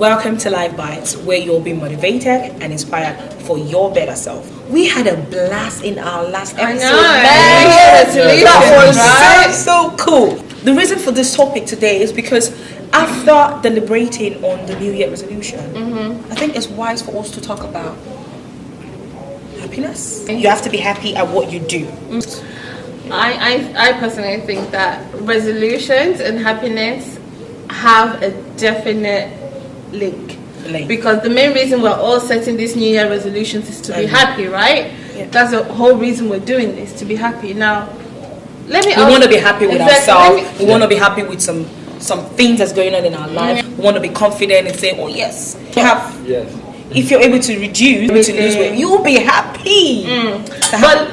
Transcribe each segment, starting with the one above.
Welcome to Lyfebites, where you'll be motivated and inspired for your better self. We had a blast in our last episode. That was so cool. The reason for this topic today is because after deliberating on the New Year resolution, I think it's wise for us to talk about happiness. You have to be happy at what you do. I personally think that resolutions and happiness have a definite link. Because the main reason we're all setting these New Year resolutions is to be happy, right? Yeah. That's the whole reason we're doing this, to be happy. Now, we want to be happy with ourselves. We want to be happy with some things that's going on in our life. We want to be confident and say, oh yes. If you're able to reduce, to lose weight, you'll be happy.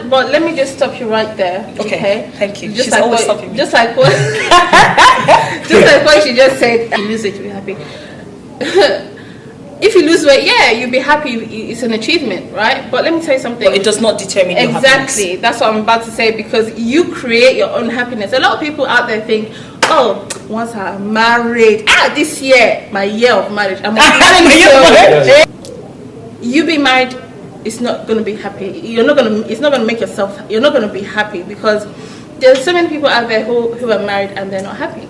But let me just stop you right there. Okay. Thank you. Just like what she just said, you lose weight, you'll be happy. If you lose weight, you'll be happy. It's an achievement, right? But let me tell you something. But it does not determine your happiness. Exactly. That's what I'm about to say, because you create your own happiness. A lot of people out there think, oh, once I'm married, this year, my year of marriage, I'm you being married is not going to be happy. It's not going to make yourself. You're not going to be happy, because there's so many people out there who are married and they're not happy.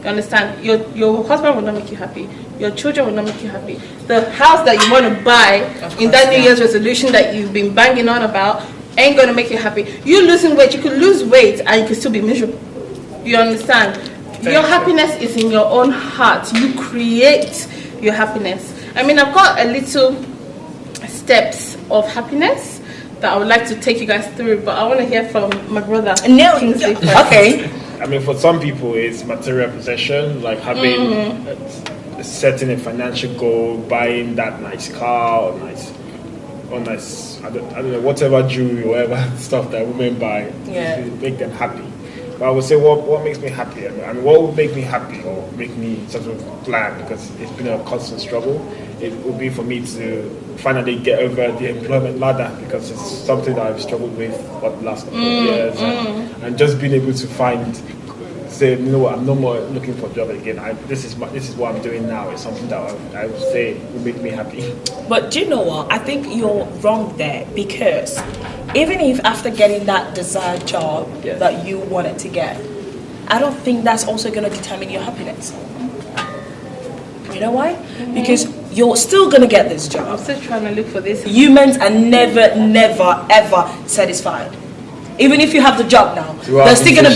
You understand? Your husband will not make you happy. Your children will not make you happy. The house that you want to buy in that New Year's resolution that you've been banging on about ain't going to make you happy. You losing weight, you could lose weight and you could still be miserable. You understand? Your happiness is in your own heart. You create your happiness. I mean, I've got a little steps of happiness that I would like to take you guys through, but I want to hear from my brother. Kingsley first. Okay. I mean, for some people, it's material possession, like having setting a financial goal, buying that nice car or nice, I don't know, whatever jewelry or whatever stuff that women buy to make them happy. But I would say, what makes me happy? I mean, what would make me happy or make me sort of glad, because it's been a constant struggle, it would be for me to finally get over the employment ladder, because it's something that I've struggled with for the last couple of years, and just being able to say, you know what, I'm no more looking for a job again. This is what I'm doing now. It's something that I would say would make me happy. But do you know what? I think you're wrong there, because even if after getting that desired job that you wanted to get, I don't think that's also going to determine your happiness. You know why? Because you're still going to get this job. I'm still trying to look for this. Humans are never, ever satisfied. Even if you have the job now, there's still gonna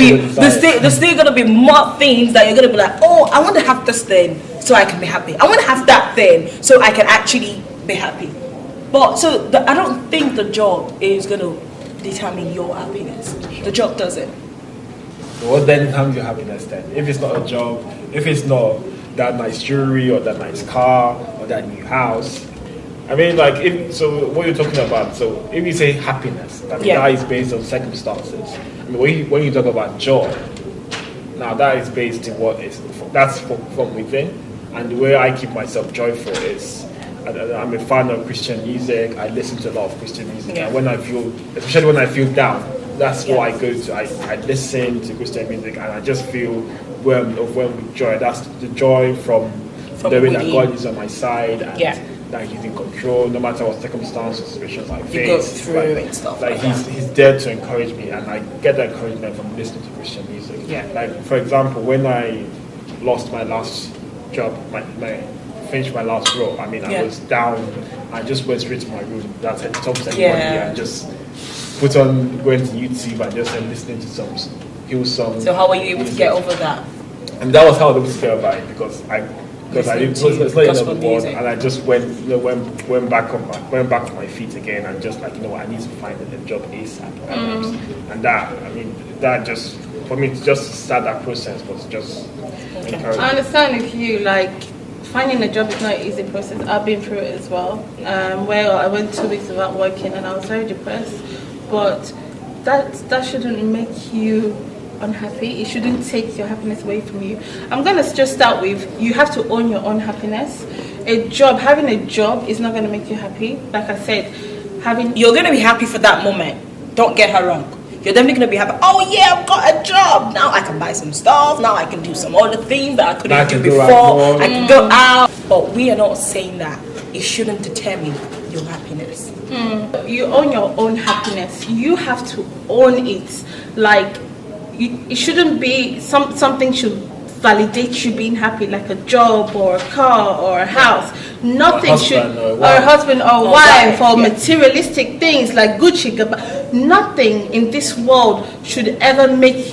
be more things that you're gonna be like, oh, I want to have this thing so I can be happy. I want to have that thing so I can actually be happy. But I don't think the job is gonna determine your happiness. The job doesn't. So what then determines your happiness then? If it's not a job, if it's not that nice jewelry or that nice car or that new house. I mean, like, so what you're talking about, so if you say happiness, that is based on circumstances. I mean, when you talk about joy, now that is based on that's from within, and the way I keep myself joyful is, I'm a fan of Christian music. I listen to a lot of Christian music, and especially when I feel down, that's what I go to. I listen to Christian music, and I just feel overwhelmed with joy. That's the joy from knowing that God is on my side, and that He's in control, no matter what circumstances, situations I face. You go through and stuff like that. He's there to encourage me, and I get that encouragement from listening to Christian music. Like, for example, when I lost my last job, finished my last role, I mean, I was down. I just went straight to my room. That's it. Talked to everybody and just went to YouTube and just listening to some Hill songs. So how were you able to get over that? And that was how I was able to get over it, because it's not in the world, and I just went back on my feet again, and just like, I need to find a job ASAP. And that just for me to just start that process was just encouraging. I understand if you finding a job is not an easy process. I've been through it as well. Where I went 2 weeks without working and I was very depressed. But that shouldn't make you unhappy. It shouldn't take your happiness away from you. I'm gonna just start with, you have to own your own happiness. Having a job is not gonna make you happy. Like I said, you're gonna be happy for that moment. Don't get her wrong. You're definitely gonna be happy. Oh yeah, I've got a job. Now I can buy some stuff. Now I can do some other things that I couldn't do before. I can go out. But we are not saying that it shouldn't determine your happiness. You own your own happiness. You have to own it. Like, it shouldn't be something should validate you being happy, like a job or a car or a house. Nothing should, or a husband or wife, or materialistic things like Gucci. Nothing in this world should ever make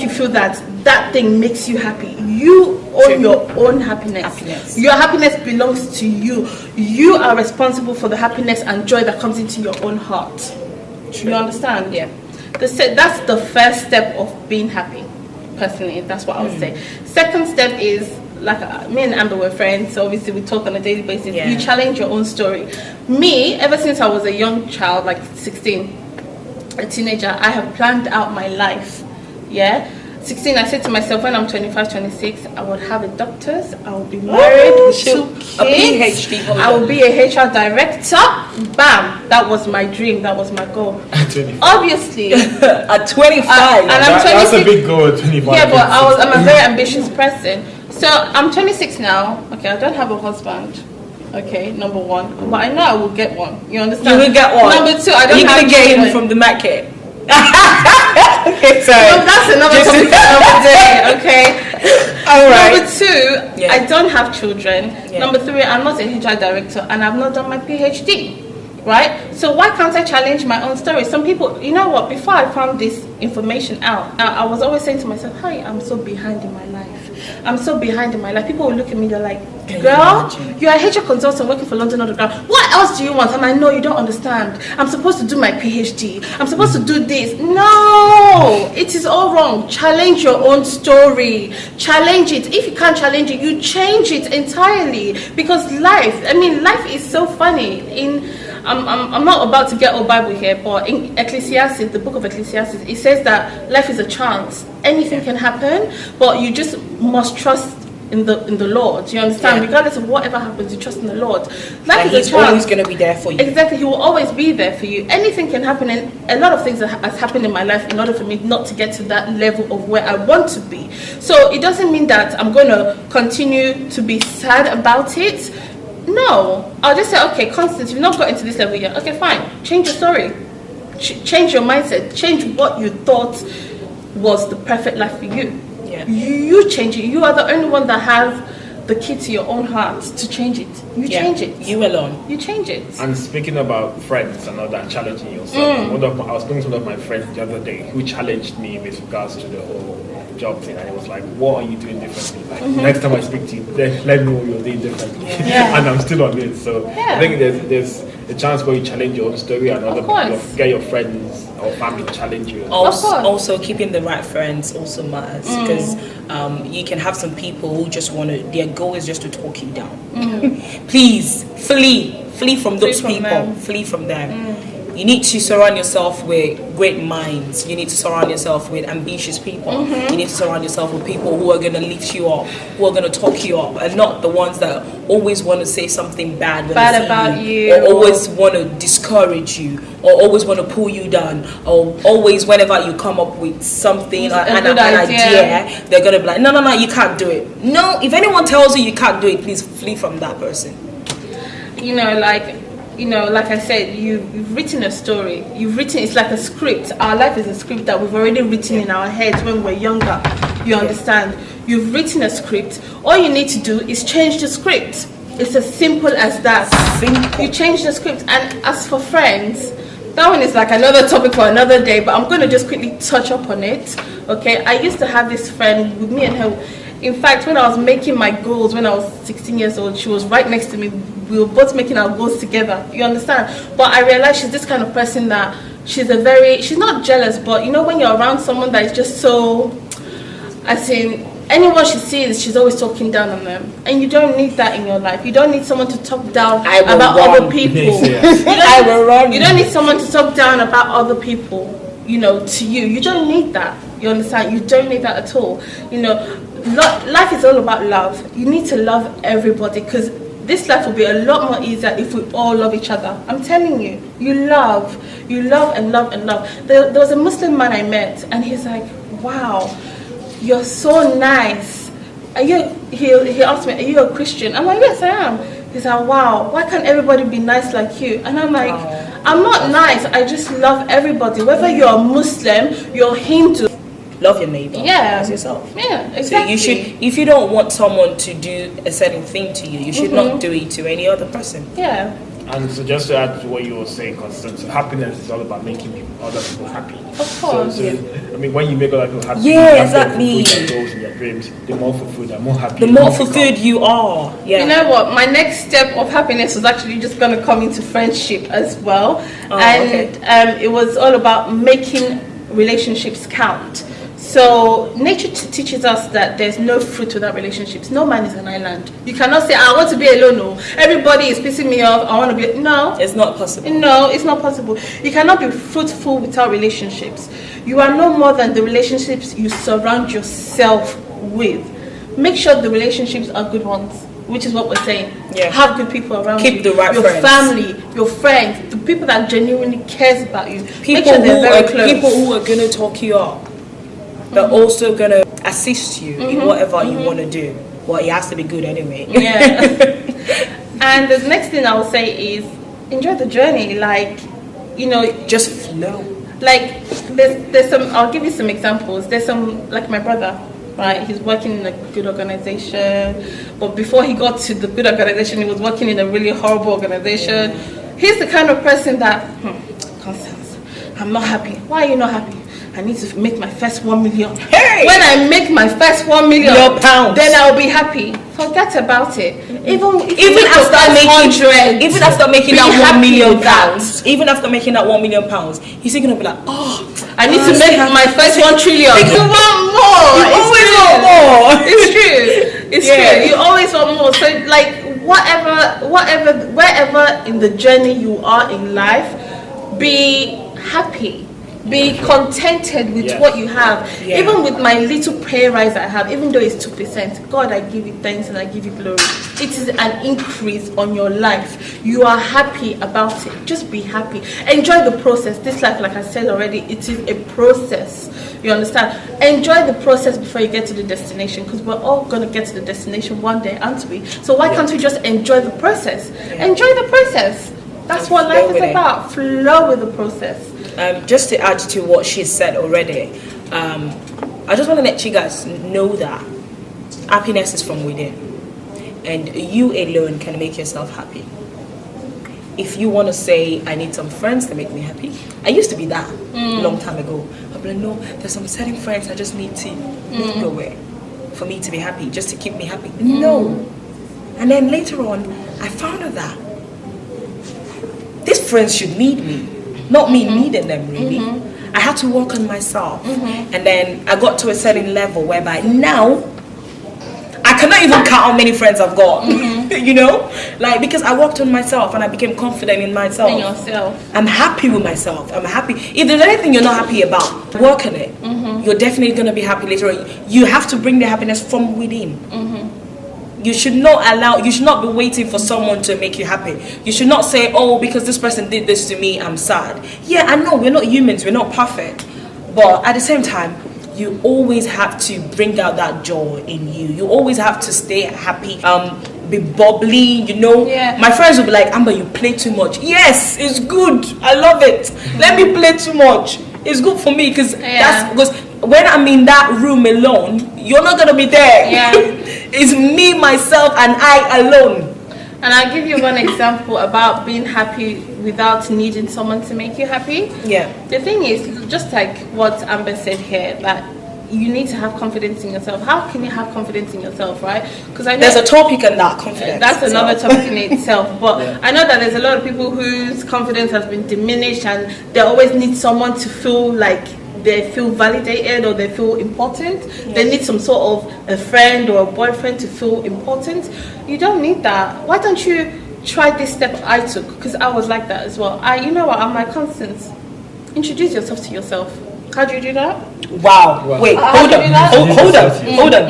you feel that thing makes you happy. You own your own happiness. Your happiness belongs to you. You are responsible for the happiness and joy that comes into your own heart. True. You understand? Yeah. That's the first step of being happy. Personally, that's what I would say. Second step is, like, me and Amber were friends, so obviously we talk on a daily basis. Yeah. You challenge your own story. Me, ever since I was a young child, like 16, a teenager, I have planned out my life. Yeah. 16, I said to myself, when I'm 25, 26, I would have a doctor's, I will be married with 2 kids, a PhD holder. I will be a HR director. Bam! That was my dream. That was my goal. At 25. Obviously. At 25. And I'm 26. That's a big goal at 25. Yeah, but I'm a very ambitious person. So I'm 26 now. Okay, I don't have a husband. Okay, number one. But I know I will get one. You understand? You will get one. Number two, I don't You're have going to get him children. from the market. Okay, sorry. No, that's another topic for another day, okay? All right. Number two, Yeah. I don't have children. Yeah. Number three, I'm not a HR director and I've not done my PhD. Right? So why can't I challenge my own story? Some people, you know what, before I found this information out, I was always saying to myself, hi, I'm so behind in my life. I'm so behind in my life. People will look at me, they're like, girl, you're a HR consultant working for London Underground. What else do you want? I'm like, no, you don't understand. I'm supposed to do my PhD. I'm supposed to do this. No, it is all wrong. Challenge your own story. Challenge it. If you can't challenge it, you change it entirely. Because life is so funny. I'm not about to get all Bible here, but in Ecclesiastes, the book of Ecclesiastes, it says that life is a chance. Anything can happen, but you just must trust in the Lord. You understand? Yeah. Regardless of whatever happens, you trust in the Lord. Life And is a he's chance. always going to be there for you. Exactly, he will always be there for you. Anything can happen, and a lot of things has happened in my life in order for me not to get to that level of where I want to be. So it doesn't mean that I'm going to continue to be sad about it. No, I'll just say, okay, Constance, you've not got into this level yet. Okay, fine. Change your story. Change your mindset. Change what you thought was the perfect life for you. Yeah. You change it. You are the only one that has the key to your own heart to change it. You change it. You alone. You change it. And speaking about friends and all that, challenging yourself, I was talking to one of my friends the other day who challenged me with regards to the whole job thing, and it was like, what are you doing differently? Like, next time I speak to you, let me know what you're doing differently. Yeah. And I'm still on it. So I think there's a chance where you challenge your own story, and other people, get your friends or family to challenge you. Also keeping the right friends also matters, because you can have some people who just their goal is just to talk you down. Please flee from those people. Flee from them. You need to surround yourself with great minds. You need to surround yourself with ambitious people. You need to surround yourself with people who are going to lift you up, who are going to talk you up, and not the ones that always want to say something bad about you, or always want to discourage you, or always want to pull you down, or always whenever you come up with something, an idea, they're going to be like, no, you can't do it. No, if anyone tells you can't do it, please flee from that person. Like I said, you've written a story. It's like a script. Our life is a script that we've already written in our heads when we're younger. You understand? You've written a script. All you need to do is change the script. It's as simple as that. You change the script. And as for friends, that one is like another topic for another day, but I'm going to just quickly touch up on it. Okay, I used to have this friend with me and her. In fact, when I was making my goals when I was 16 years old, she was right next to me. We were both making our goals together. You understand? But I realized she's this kind of person that she's not jealous, but when you're around someone that is just so, anyone she sees, she's always talking down on them. And you don't need that in your life. You don't need someone to talk down about other people. You don't need someone to talk down about other people, to you. You don't need that. You understand? You don't need that at all. Life is all about love. You need to love everybody, because this life will be a lot more easier if we all love each other. I'm telling you, you love and love and love. There was a Muslim man I met, and he's like, wow, you're so nice. he asked me, are you a Christian? I'm like, yes, I am. He's like, wow, why can't everybody be nice like you? And I'm like, I'm not nice. I just love everybody. Whether you're a Muslim, you're Hindu. Love your neighbor as yourself. Yeah, exactly. So you should, if you don't want someone to do a certain thing to you, you should not do it to any other person. Yeah. And so just to add to what you were saying, Constance, happiness is all about making other people happy. Of course. So I mean, when you make other people happy, exactly. Your goals and your dreams, the more fulfilled and more happy. The more fulfilled you are. Yeah. You know what? My next step of happiness was actually just going to come into friendship as well, it was all about making relationships count. So nature teaches us that there's no fruit without relationships. No man is an island. You cannot say, I want to be alone. No, everybody is pissing me off. I want to be. No, it's not possible. No, it's not possible. You cannot be fruitful without relationships. You are no more than the relationships you surround yourself with. Make sure the relationships are good ones, which is what we're saying. Yeah. Have good people around you. Keep the right your friends. Family, your friends, the people that genuinely cares about you. People who are gonna talk you up. But also gonna assist you in whatever you want to do. Well, it has to be good anyway. Yeah. And the next thing I will say is enjoy the journey. Like, just flow. Like there's some. I'll give you some examples. There's some, like my brother, right? He's working in a good organization, but before he got to the good organization, he was working in a really horrible organization. He's the kind of person that, Constance, I'm not happy. Why are you not happy? I need to make my first 1 million. Hey! When I make my first 1 million pounds, then I'll be happy. Forget about it. Even after making that 1 million pounds, even after making that 1 million pounds, he's still gonna be like, I need to make my first 1 trillion. You want more. You always want more. It's true. It's true. You always want more. So like wherever in the journey you are in life, be happy. Be contented with what you have. Yeah. Even with my little pay rise I have, even though it's 2%, God, I give you thanks and I give you glory. It is an increase on your life. You are happy about it. Just be happy. Enjoy the process. This life, like I said already, it is a process. You understand? Enjoy the process before you get to the destination, because we're all going to get to the destination one day, aren't we? So why can't we just enjoy the process? Yeah. Enjoy the process. That's what life is about. Flow with the process. Just to add to what she said already, I just want to let you guys know that happiness is from within, and you alone can make yourself happy. If you want to say, I need some friends to make me happy, I used to be that a long time ago. I'd be like, no, there's some certain friends I just need to make away for me to be happy, just to keep me happy. No. And then later on, I found out that these friends should need me. Not me needing them, really. I had to work on myself. And then I got to a certain level whereby now I cannot even count how many friends I've got. Like, because I worked on myself and I became confident in myself. In yourself. I'm happy with myself. I'm happy. If there's anything you're not happy about, work on it. You're definitely going to be happy later on. You have to bring the happiness from within. You should not be waiting for someone to make you happy. You should not say, oh, because this person did this to me, I'm sad. Yeah, I know, we're not humans, we're not perfect. But at the same time, you always have to bring out that joy in you. You always have to stay happy, be bubbly, Yeah. My friends will be like, Amber, you play too much. Yes, it's good. I love it. Let me play too much. It's good for me because when I'm in that room alone, you're not going to be there. Yeah. It's me, myself, and I alone. And I'll give you one example about being happy without needing someone to make you happy. Yeah. The thing is, just like what Amber said here, that you need to have confidence in yourself. How can you have confidence in yourself, right? Because I know there's a topic on that, confidence. That's another topic in itself. But I know that there's a lot of people whose confidence has been diminished and they always need someone to feel like they feel validated or they feel important. They need some sort of a friend or a boyfriend to feel important. You don't need that. Why don't you try this step I took? Because I was like that as well. You know what? I'm like, Constance, introduce yourself to yourself. How do you do that? Wow. Wait, hold on.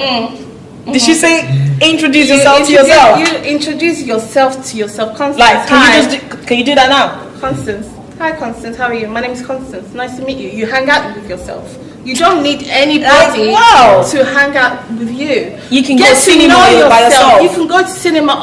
Did she say introduce yourself to yourself? You introduce yourself to yourself. Constance, like, can you do that now? Constance. Hi Constance, how are you? My name is Constance. Nice to meet you. You hang out with yourself. You don't need anybody to hang out with you. You can go to cinema by yourself. You can go to cinema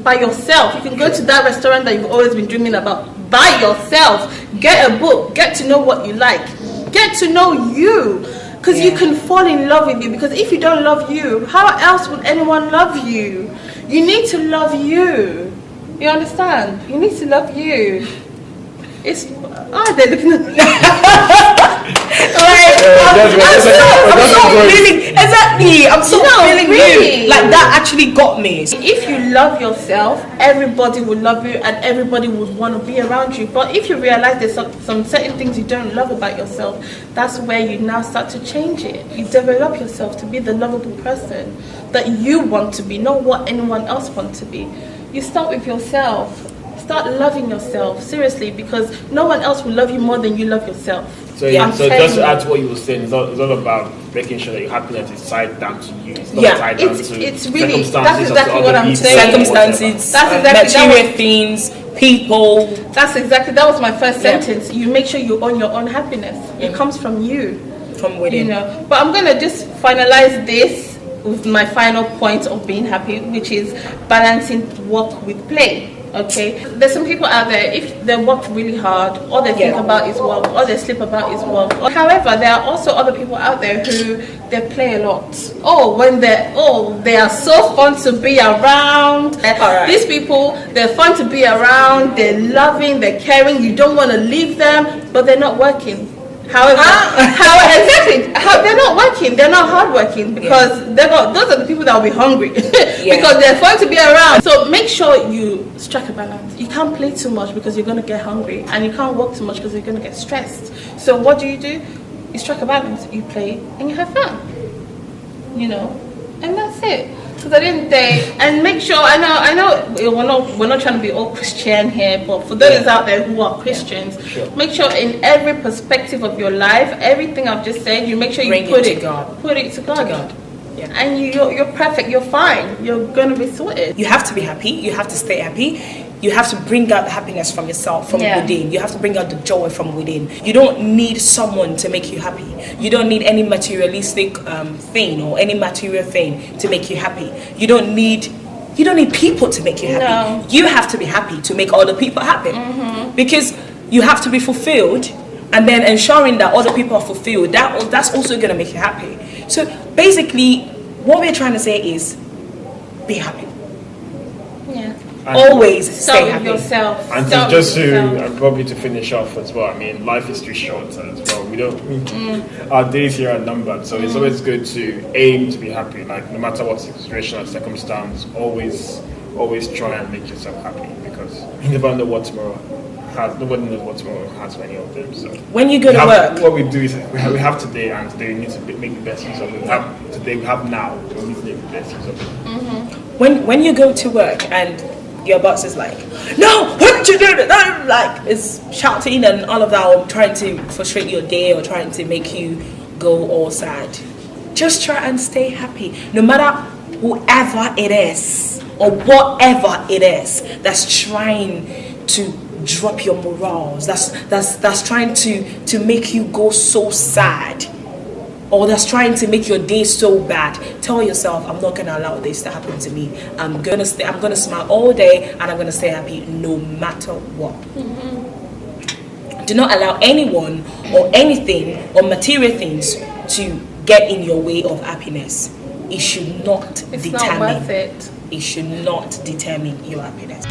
by yourself. You can go to that restaurant that you've always been dreaming about by yourself. Get a book. Get to know what you like. Get to know you. Because you can fall in love with you. Because if you don't love you, how else would anyone love you? You need to love you. You understand? You need to love you. It's they're looking at me. I'm so feeling you. Like that actually got me. If you love yourself, everybody will love you and everybody would want to be around you. But if you realize there's some certain things you don't love about yourself, that's where you now start to change it. You develop yourself to be the lovable person that you want to be, not what anyone else wants to be. You start with yourself. Start loving yourself, seriously, because no one else will love you more than you love yourself. So so just to add to what you were saying, it's all about making sure that your happiness is tied down to you. It's not tied down to it's really, circumstances. that's exactly what I'm saying. Circumstances, material things, people. That was my first sentence. You make sure you own your own happiness. It comes from you. From within. You know. But I'm gonna just finalize this with my final point of being happy, which is balancing work with play. Okay, there's some people out there, if they work really hard, all they think about is work, all they sleep about is work. However, there are also other people out there who they play a lot. They are so fun to be around. These people, they're fun to be around, they're loving, they're caring, you don't want to leave them, but they're not working. However, they're not working, they're not hardworking, because those are the people that will be hungry because they're fun to be around. So make sure you strike a balance. You can't play too much because you're going to get hungry, and you can't work too much because you're going to get stressed. So what do? You strike a balance. You play and you have fun. You know, and that's it. So at the end of the day, and make sure, I know we're not trying to be all Christian here, but for those out there who are Christians, make sure in every perspective of your life, everything I've just said, you make sure you put it to God. Yeah. And you're perfect, you're fine, you're going to be sorted. You have to be happy, you have to stay happy. You have to bring out the happiness from yourself, from within. You have to bring out the joy from within. You don't need someone to make you happy. You don't need any materialistic thing or any material thing to make you happy. You don't need people to make you happy. No. You have to be happy to make other people happy. Because you have to be fulfilled, and then ensuring that other people are fulfilled, that's also going to make you happy. So basically, what we're trying to say is, be happy. Yeah. Always stay happy. Yourself. And probably to finish off as well, I mean, life is too short as well. We don't, our days here are numbered, so it's always good to aim to be happy. Like, no matter what situation or circumstance, always try and make yourself happy, because you never know what tomorrow has. Nobody knows what tomorrow has for any of them. So when you go to work, what we do is we have today, and today we need to make the best use of it. We have now, we need to make the best use of it. When you go to work and your boss is like, no, what did you do? Like, is shouting and all of that, or trying to frustrate your day, or trying to make you go all sad. Just try and stay happy, no matter whoever it is or whatever it is that's trying to drop your morals, that's trying to make you go so sad, or that's trying to make your day so bad. Tell yourself, I'm not gonna allow this to happen to me. I'm gonna smile all day, and I'm gonna stay happy no matter what. Do not allow anyone or anything or material things to get in your way of happiness. It should not determine. Not worth it. It should not determine your happiness.